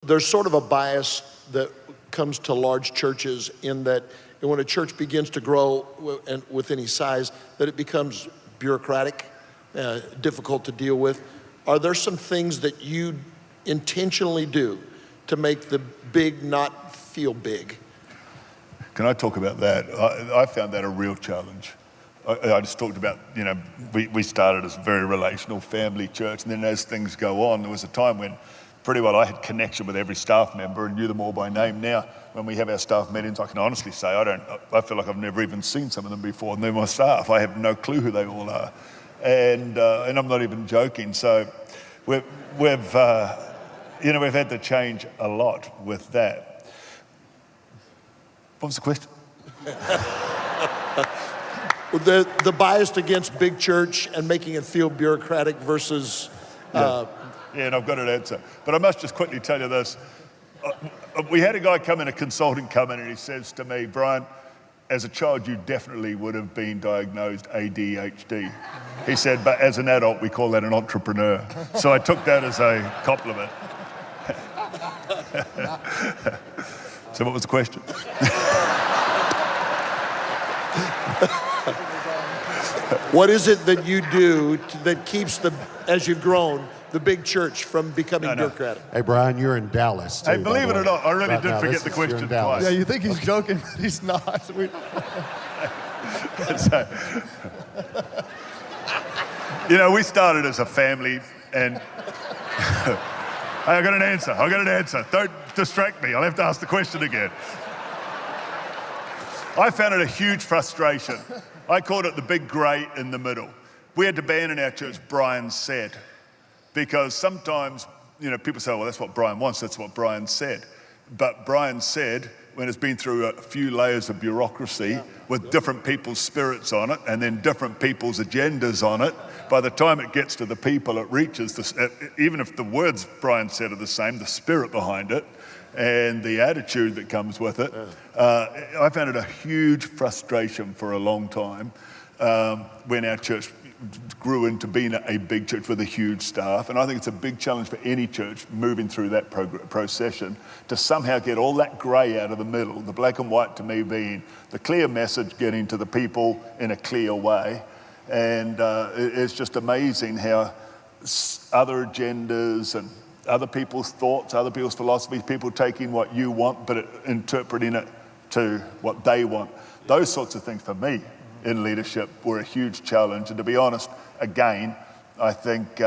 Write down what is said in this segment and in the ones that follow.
there's sort of a bias that comes to large churches in that when a church begins to grow and with any size, that it becomes bureaucratic, difficult to deal with. Are there some things that you intentionally do to make the big not feel big? Can I talk about that? I found that a real challenge. I just talked about, we started as a very relational family church, and then as things go on, there was a time when pretty well I had connection with every staff member and knew them all by name. Now, when we have our staff meetings, I can honestly say I feel like I've never even seen some of them before, and they're my staff. I have no clue who they all are. And I'm not even joking. So we've had to change a lot with that. What was the question? The bias against big church and making it feel bureaucratic versus... Yeah, and I've got an answer. But I must just quickly tell you this. We had a guy come in, a consultant come in, and he says to me, Brian, as a child, you definitely would have been diagnosed ADHD. He said, but as an adult, we call that an entrepreneur. So I took that as a compliment. So what was the question? What is it that you do that keeps as you've grown, the big church from becoming bureaucratic? Hey, Brian, you're in Dallas, too. Hey, believe it or not, I really did forget the question twice. Yeah, you think he's joking, but he's not. We started as a family, and I got an answer. Don't distract me. I'll have to ask the question again. I found it a huge frustration. I called it the big grey in the middle. We had to ban in our church, Brian said, because sometimes, people say, well, that's what Brian wants, that's what Brian said. But Brian said, when it's been through a few layers of bureaucracy with different people's spirits on it and then different people's agendas on it, by the time it gets to the people, it reaches, even if the words Brian said are the same, the spirit behind it and the attitude that comes with it. I found it a huge frustration for a long time when our church grew into being a big church with a huge staff. And I think it's a big challenge for any church moving through that procession to somehow get all that grey out of the middle, the black and white to me being the clear message getting to the people in a clear way. And it's just amazing how other agendas and other people's thoughts, other people's philosophies, people taking what you want but interpreting it to what they want. Those sorts of things for me in leadership were a huge challenge. And to be honest, again, I think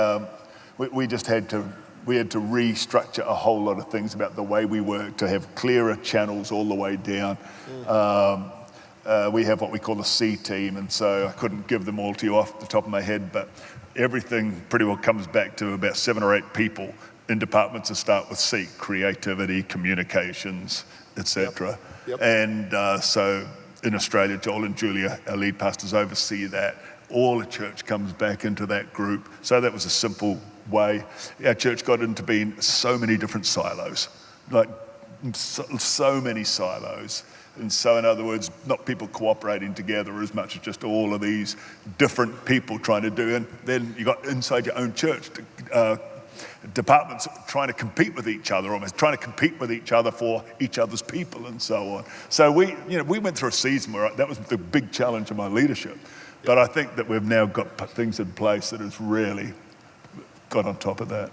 we had to restructure a whole lot of things about the way we work to have clearer channels all the way down. We have what we call the C team, and so I couldn't give them all to you off the top of my head, but everything pretty well comes back to about 7 or 8 people in departments that start with C: creativity, communications, etc. Yep. And so in Australia, Joel and Julia, our lead pastors, oversee that. All the church comes back into that group. So that was a simple way. Our church got into being so many different silos, like so many silos. And so, in other words, not people cooperating together as much as just all of these different people trying to do. And then you got inside your own church, departments trying to compete with each other, almost trying to compete with each other for each other's people and so on. So we went through a season where that was the big challenge of my leadership. But I think that we've now got things in place that has really got on top of that.